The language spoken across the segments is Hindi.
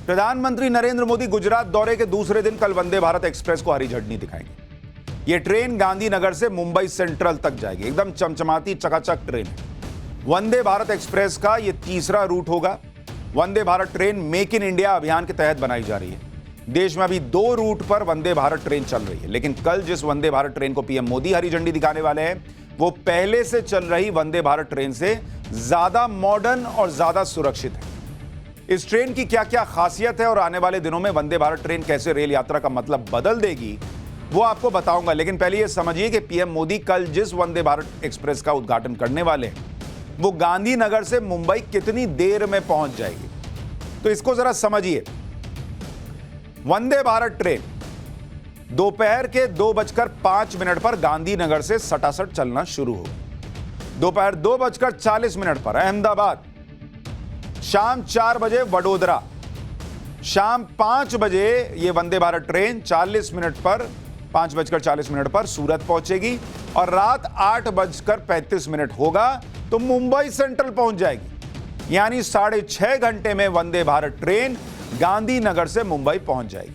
प्रधानमंत्री नरेंद्र मोदी गुजरात दौरे के दूसरे दिन कल वंदे भारत एक्सप्रेस को हरी झंडी दिखाएंगे। यह ट्रेन गांधीनगर से मुंबई सेंट्रल तक जाएगी। एकदम चमचमाती चकाचक ट्रेन है। वंदे भारत एक्सप्रेस का यह तीसरा रूट होगा। Vande Bharat train make in India अभियान के तहत बनाई जा रही है। देश में अभी 2 रूट पर वंदे भारत ट्रेन चल रही है, लेकिन कल जिस वंदे भारत ट्रेन को पीएम मोदी हरी झंडी दिखाने वाले हैं वो पहले से चल रही वंदे भारत ट्रेन से ज्यादा मॉडर्न और ज्यादा सुरक्षित है। इस ट्रेन की क्या क्या खासियत है और आने वाले दिनों में वंदे भारत ट्रेन कैसे रेल यात्रा का मतलब बदल देगी वो आपको बताऊंगा। लेकिन पहले यह समझिए कि पीएम मोदी कल जिस वंदे भारत एक्सप्रेस का उद्घाटन करने वाले हैं वो गांधीनगर से मुंबई कितनी देर में पहुंच जाएगी, तो इसको जरा समझिए। वंदे भारत ट्रेन दोपहर के 2:05 पर गांधीनगर से सटासट चलना शुरू होगी। दोपहर 2:40 पर अहमदाबाद, शाम 4 बजे वडोदरा, शाम 5 बजे यह वंदे भारत ट्रेन 5:40 पर सूरत पहुंचेगी और रात 8:35 होगा तो मुंबई सेंट्रल पहुंच जाएगी। यानी 6.5 घंटे में वंदे भारत ट्रेन गांधीनगर से मुंबई पहुंच जाएगी।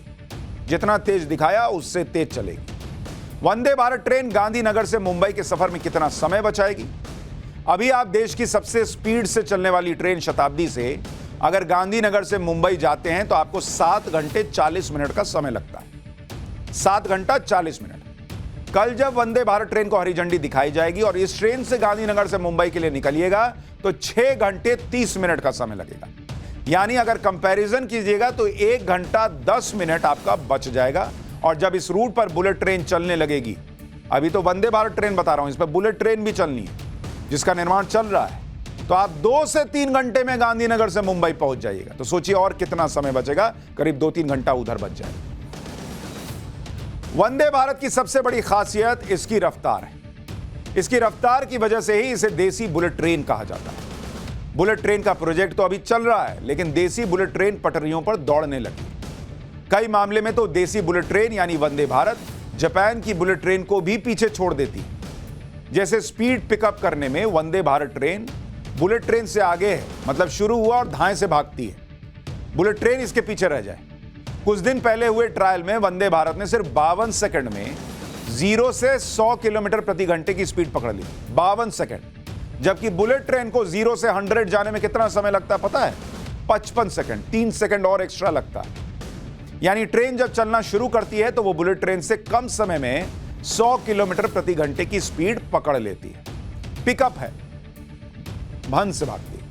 जितना तेज दिखाया उससे तेज चलेगी। वंदे भारत ट्रेन गांधीनगर से मुंबई के सफर में कितना समय बचाएगी? अभी आप देश की सबसे स्पीड से चलने वाली ट्रेन शताब्दी से अगर गांधीनगर से मुंबई जाते हैं तो आपको 7 घंटे 40 मिनट का समय लगता है। 7 घंटा 40 मिनट। कल जब वंदे भारत ट्रेन को हरी झंडी दिखाई जाएगी और इस ट्रेन से गांधीनगर से मुंबई के लिए निकलिएगा तो 6 घंटे 30 मिनट का समय लगेगा। यानी अगर कंपैरिजन कीजिएगा तो 1 घंटा 10 मिनट आपका बच जाएगा। और जब इस रूट पर बुलेट ट्रेन चलने लगेगी, अभी तो वंदे भारत ट्रेन बता रहा हूं, इस पर बुलेट ट्रेन भी चलनी है जिसका निर्माण चल रहा है, तो आप 2 से 3 घंटे में गांधीनगर से मुंबई पहुंच जाइएगा। तो सोचिए और कितना समय बचेगा, करीब 2-3 घंटा उधर बच जाएगा। वंदे भारत की सबसे बड़ी खासियत इसकी रफ्तार है। इसकी रफ्तार की वजह से ही इसे देसी बुलेट ट्रेन कहा जाता है। बुलेट ट्रेन का प्रोजेक्ट तो अभी चल रहा है, लेकिन देसी बुलेट ट्रेन पटरियों पर दौड़ने लगी। कई मामले में तो देसी बुलेट ट्रेन यानी वंदे भारत जापान की बुलेट ट्रेन को भी पीछे छोड़ देती है। जैसे स्पीड पिकअप करने में वंदे भारत ट्रेन बुलेट ट्रेन से आगे है, मतलब शुरू हुआ और धाएं से भागती है, बुलेट ट्रेन इसके पीछे रह जाए। कुछ दिन पहले हुए ट्रायल में वंदे भारत ने सिर्फ 52 सेकंड में 0 से 100 किलोमीटर प्रति घंटे की स्पीड पकड़ ली। 52 सेकंड। जबकि बुलेट ट्रेन को 0 से 100 जाने में कितना समय लगता है पता है? 55 सेकंड। 3 सेकंड और एक्स्ट्रा लगता है। यानी ट्रेन जब चलना शुरू करती है तो वो बुलेट ट्रेन से कम समय में 100 किलोमीटर प्रति घंटे की स्पीड पकड़ लेती है। पिकअप है, भन से भागती है।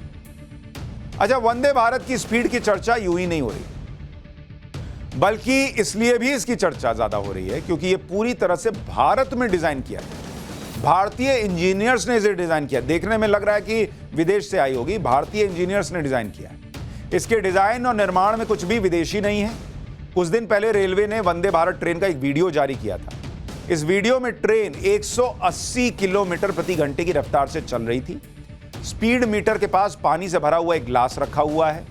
अच्छा, वंदे भारत की स्पीड की चर्चा यूं ही नहीं हो रही, बल्कि इसलिए भी इसकी चर्चा ज्यादा हो रही है क्योंकि यह पूरी तरह से भारत में डिजाइन किया है। भारतीय इंजीनियर्स ने इसे डिजाइन किया। देखने में लग रहा है कि विदेश से आई होगी, भारतीय इंजीनियर्स ने डिजाइन किया है। इसके डिजाइन और निर्माण में कुछ भी विदेशी नहीं है। कुछ दिन पहले रेलवे ने वंदे भारत ट्रेन का एक वीडियो जारी किया था। इस वीडियो में ट्रेन 180 किलोमीटर प्रति घंटे की रफ्तार से चल रही थी। स्पीड मीटर के पास पानी से भरा हुआ एक ग्लास रखा हुआ है।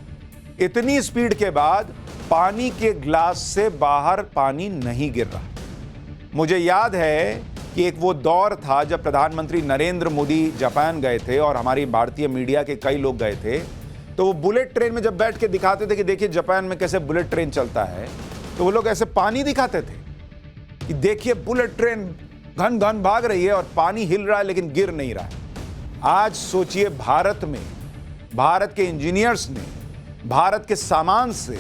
इतनी स्पीड के बाद पानी के ग्लास से बाहर पानी नहीं गिर रहा। मुझे याद है कि एक वो दौर था जब प्रधानमंत्री नरेंद्र मोदी जापान गए थे और हमारी भारतीय मीडिया के कई लोग गए थे, तो वो बुलेट ट्रेन में जब बैठ के दिखाते थे कि देखिए जापान में कैसे बुलेट ट्रेन चलता है, तो वो लोग ऐसे पानी दिखाते थे कि देखिए बुलेट ट्रेन घन घन भाग रही है और पानी हिल रहा है लेकिन गिर नहीं रहा है। आज सोचिए भारत में भारत के इंजीनियर्स ने भारत के सामान से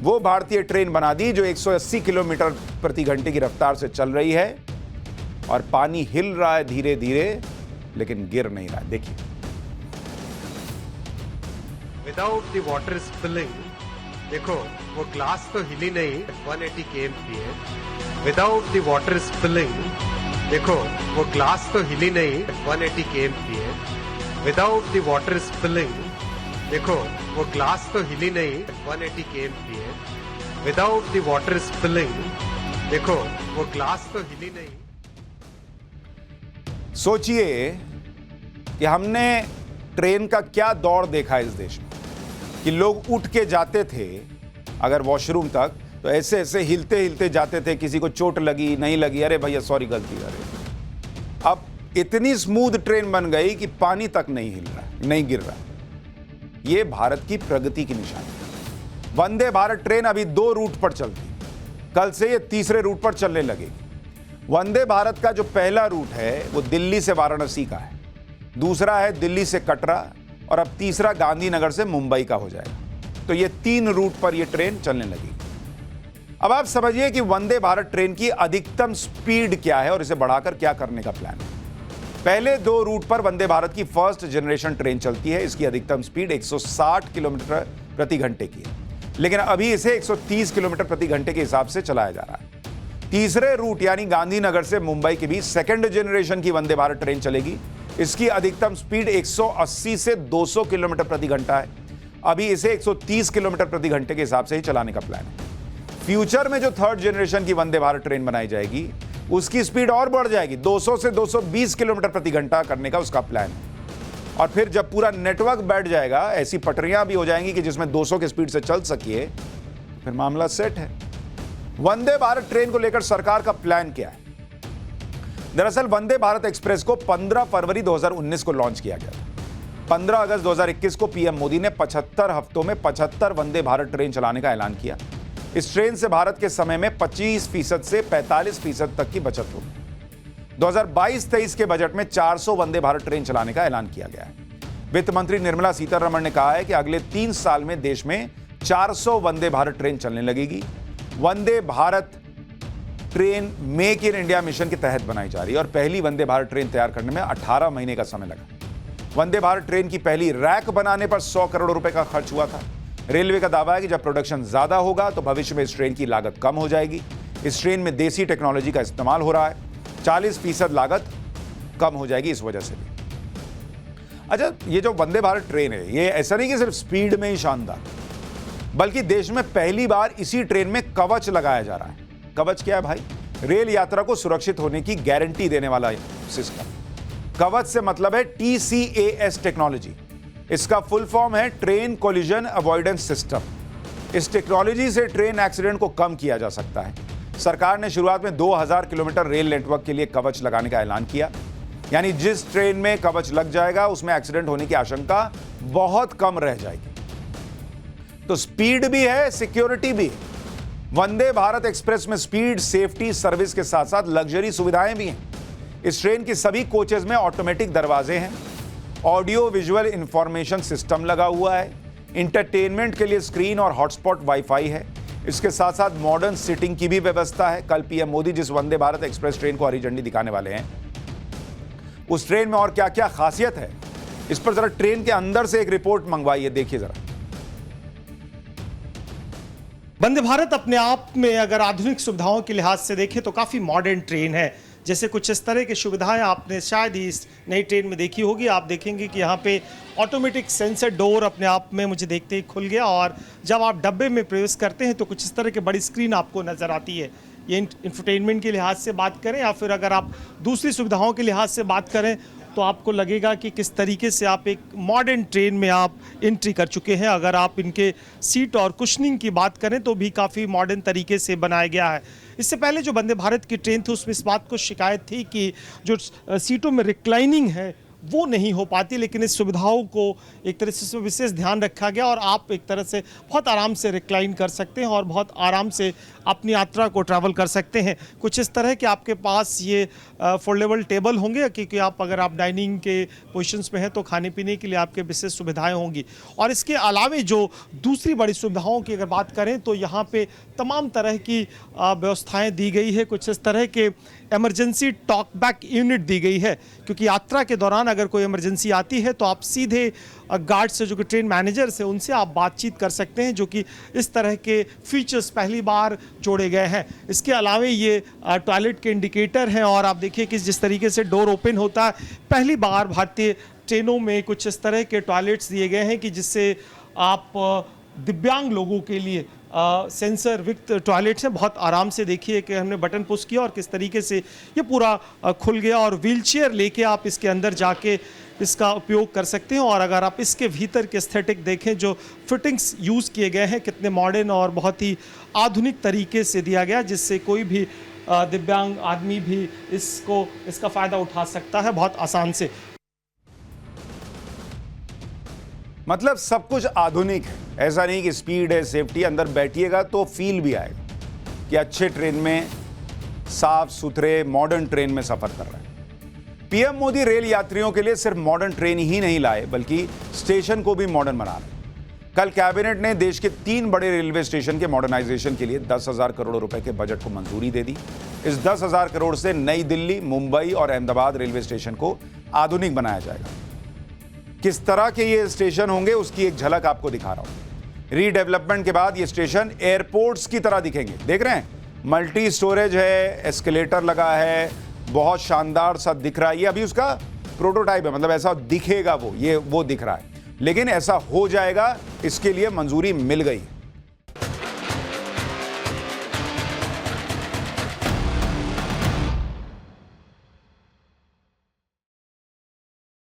वो भारतीय ट्रेन बना दी जो 180 किलोमीटर प्रति घंटे की रफ्तार से चल रही है और पानी हिल रहा है धीरे धीरे लेकिन गिर नहीं रहा है। देखिए, विदाउट द वाटर स्पिलिंग, देखो वो ग्लास तो हिली नहीं 180 kmph। Without the water spilling, देखो वो ग्लास तो हिली नहीं 180 kmph। Without the water spilling, देखो वो ग्लास तो हिली नहीं 180 kmph। Without the water spilling, देखो वो ग्लास तो हिली नहीं। सोचिए कि हमने ट्रेन का क्या दौर देखा इस देश में कि लोग उठ के जाते थे अगर वॉशरूम तक तो ऐसे ऐसे हिलते हिलते जाते थे। किसी को चोट लगी नहीं लगी, अरे भैया सॉरी गलती, अरे। अब इतनी स्मूथ ट्रेन बन गई कि पानी तक नहीं हिल रहा, नहीं गिर रहा। ये भारत की प्रगति की निशानी है। वंदे भारत ट्रेन अभी 2 रूट पर चलती, कल से ये तीसरे रूट पर चलने लगेगी। वंदे भारत का जो पहला रूट है वो दिल्ली से वाराणसी का है, दूसरा है दिल्ली से कटरा और अब तीसरा गांधीनगर से मुंबई का हो जाएगा। तो ये 3 रूट पर ये ट्रेन चलने लगेगी। अब आप समझिए कि वंदे भारत ट्रेन की अधिकतम स्पीड क्या है और इसे बढ़ाकर क्या करने का प्लान है। पहले 2 रूट पर वंदे भारत की फर्स्ट जनरेशन ट्रेन चलती है, इसकी अधिकतम स्पीड 160 किलोमीटर प्रति घंटे की है, लेकिन अभी इसे 130 किलोमीटर प्रति घंटे के हिसाब से चलाया जा रहा है। तीसरे रूट यानी गांधीनगर से मुंबई के बीच सेकंड जनरेशन की वंदे भारत ट्रेन चलेगी, इसकी अधिकतम स्पीड 180 से 200 किलोमीटर प्रति घंटा है, अभी इसे 130 किलोमीटर प्रति घंटे के हिसाब से ही चलाने का प्लान है। फ्यूचर में जो थर्ड जनरेशन की वंदे भारत ट्रेन बनाई जाएगी उसकी स्पीड और बढ़ जाएगी, 200 से 220 किलोमीटर प्रति घंटा करने का उसका प्लान है। और फिर जब पूरा नेटवर्क बैठ जाएगा, ऐसी पटरियां भी हो जाएंगी कि जिसमें 200 की स्पीड से चल सकिए, फिर मामला सेट है। वंदे भारत ट्रेन को लेकर सरकार का प्लान क्या है? दरअसल वंदे भारत एक्सप्रेस को 15 फरवरी 2019 को लॉन्च किया गया था। 15 अगस्त 2021 को पीएम मोदी ने 75 हफ्तों में 75 वंदे भारत ट्रेन चलाने का ऐलान किया। इस ट्रेन से भारत के समय में 25% से 45% तक की बचत होगी। 2022-23 के बजट में 400 वंदे भारत ट्रेन चलाने का ऐलान किया गया है। वित्त मंत्री निर्मला सीतारमण ने कहा है कि अगले 3 साल में देश में 400 वंदे भारत ट्रेन चलने लगेगी। Vande Bharat train make in India mission के तहत बनाई जा रही है और पहली वंदे भारत ट्रेन तैयार करने में 18 महीने का समय लगा। वंदे भारत ट्रेन की पहली रैक बनाने पर 100 करोड़ रुपए का खर्च हुआ था। रेलवे का दावा है कि जब प्रोडक्शन ज्यादा होगा तो भविष्य में इस ट्रेन की लागत कम हो जाएगी। इस ट्रेन में देसी टेक्नोलॉजी का इस्तेमाल हो रहा है, 40% लागत कम हो जाएगी इस वजह से भी। अच्छा, ये जो वंदे भारत ट्रेन है, ये ऐसा नहीं कि सिर्फ स्पीड में ही शानदार, बल्कि देश में पहली बार इसी ट्रेन में कवच लगाया जा रहा है। कवच क्या है भाई? रेल यात्रा को सुरक्षित होने की गारंटी देने वाला सिस्टम। कवच से मतलब है TCAS टेक्नोलॉजी। इसका फुल फॉर्म है ट्रेन कोलिजन अवॉइडेंस सिस्टम। इस टेक्नोलॉजी से ट्रेन एक्सीडेंट को कम किया जा सकता है। सरकार ने शुरुआत में 2000 किलोमीटर रेल नेटवर्क के लिए कवच लगाने का ऐलान किया, यानी जिस ट्रेन में कवच लग जाएगा उसमें एक्सीडेंट होने की आशंका बहुत कम रह जाएगी। तो स्पीड भी है, सिक्योरिटी भी है। वंदे भारत एक्सप्रेस में स्पीड, सेफ्टी, सर्विस के साथ साथ लग्जरी सुविधाएं भी हैं। इस ट्रेन की सभी कोचेज में ऑटोमेटिक दरवाजे हैं, ऑडियो विजुअल इंफॉर्मेशन सिस्टम लगा हुआ है, इंटरटेनमेंट के लिए स्क्रीन और हॉटस्पॉट वाईफाई है। इसके साथ साथ मॉडर्न सीटिंग की भी व्यवस्था है। कल पीएम मोदी जिस वंदे भारत एक्सप्रेस ट्रेन को हरी झंडी दिखाने वाले हैं, उस ट्रेन में और क्या क्या खासियत है, इस पर जरा ट्रेन के अंदर से एक रिपोर्ट मंगवाई है, देखिए जरा। वंदे भारत अपने आप में अगर आधुनिक सुविधाओं के लिहाज से देखें तो काफ़ी मॉडर्न ट्रेन है। जैसे कुछ इस तरह की सुविधाएं आपने शायद ही इस नई ट्रेन में देखी होगी। आप देखेंगे कि यहाँ पे ऑटोमेटिक सेंसर डोर अपने आप में मुझे देखते ही खुल गया और जब आप डब्बे में प्रवेश करते हैं तो कुछ इस तरह की बड़ी स्क्रीन आपको नज़र आती है। ये इंफोटेनमेंट के लिहाज से बात करें या फिर अगर आप दूसरी सुविधाओं के लिहाज से बात करें तो आपको लगेगा कि किस तरीके से आप एक मॉडर्न ट्रेन में आप एंट्री कर चुके हैं। अगर आप इनके सीट और कुशनिंग की बात करें तो भी काफ़ी मॉडर्न तरीके से बनाया गया है। इससे पहले जो वंदे भारत की ट्रेन थी उसमें इस बात को शिकायत थी कि जो सीटों में रिक्लाइनिंग है वो नहीं हो पाती, लेकिन इस सुविधाओं को एक तरह से इसमें विशेष ध्यान रखा गया और आप एक तरह से बहुत आराम से रिक्लाइन कर सकते हैं और बहुत आराम से अपनी यात्रा को ट्रैवल कर सकते हैं। कुछ इस तरह के आपके पास ये फोल्डेबल टेबल होंगे, क्योंकि आप अगर आप डाइनिंग के पोजीशंस में हैं तो खाने पीने के लिए आपके विशेष सुविधाएं होंगी। और इसके अलावे जो दूसरी बड़ी सुविधाओं की अगर बात करें तो यहाँ पे तमाम तरह की व्यवस्थाएं दी गई है। कुछ इस तरह के इमरजेंसी टॉक बैक यूनिट दी गई है, क्योंकि यात्रा के दौरान अगर कोई इमरजेंसी आती है तो आप सीधे गार्ड से, जो कि ट्रेन मैनेजर से, उनसे आप बातचीत कर सकते हैं, जो कि इस तरह के फीचर्स पहली बार जोड़े गए हैं। इसके अलावे ये टॉयलेट के इंडिकेटर हैं और आप देखिए कि जिस तरीके से डोर ओपन होता है, पहली बार भारतीय ट्रेनों में कुछ इस तरह के टॉयलेट्स दिए गए हैं कि जिससे आप दिव्यांग लोगों के लिए सेंसर विथ टॉयलेट्स हैं। बहुत आराम से देखिए कि हमने बटन पुश किया और किस तरीके से ये पूरा खुल गया और व्हीलचेयर लेके आप इसके अंदर जाके इसका उपयोग कर सकते हैं। और अगर आप इसके भीतर के एस्थेटिक देखें, जो फिटिंग्स यूज़ किए गए हैं कितने मॉडर्न और बहुत ही आधुनिक तरीके से दिया गया, जिससे कोई भी दिव्यांग आदमी भी इसका फ़ायदा उठा सकता है बहुत आसान से। मतलब सब कुछ आधुनिक है। ऐसा नहीं कि स्पीड है, सेफ्टी, अंदर बैठिएगा तो फील भी आएगा कि अच्छे ट्रेन में, साफ सुथरे मॉडर्न ट्रेन में सफर कर रहे हैं। पीएम मोदी रेल यात्रियों के लिए सिर्फ मॉडर्न ट्रेन ही नहीं लाए, बल्कि स्टेशन को भी मॉडर्न बना रहे हैं। कल कैबिनेट ने देश के 3 बड़े रेलवे स्टेशन के मॉडर्नाइजेशन के लिए 10,000 करोड़ रुपए के बजट को मंजूरी दे दी। इस 10,000 करोड़ से नई दिल्ली, मुंबई और अहमदाबाद रेलवे स्टेशन को आधुनिक बनाया जाएगा। किस तरह के ये स्टेशन होंगे उसकी एक झलक आपको दिखा रहा हूं। रीडेवलपमेंट के बाद ये स्टेशन एयरपोर्ट्स की तरह दिखेंगे। देख रहे हैं, मल्टी स्टोरेज है, एस्केलेटर लगा है, बहुत शानदार सा दिख रहा है। ये अभी उसका प्रोटोटाइप है, मतलब ऐसा दिखेगा वो दिख रहा है, लेकिन ऐसा हो जाएगा, इसके लिए मंजूरी मिल गई।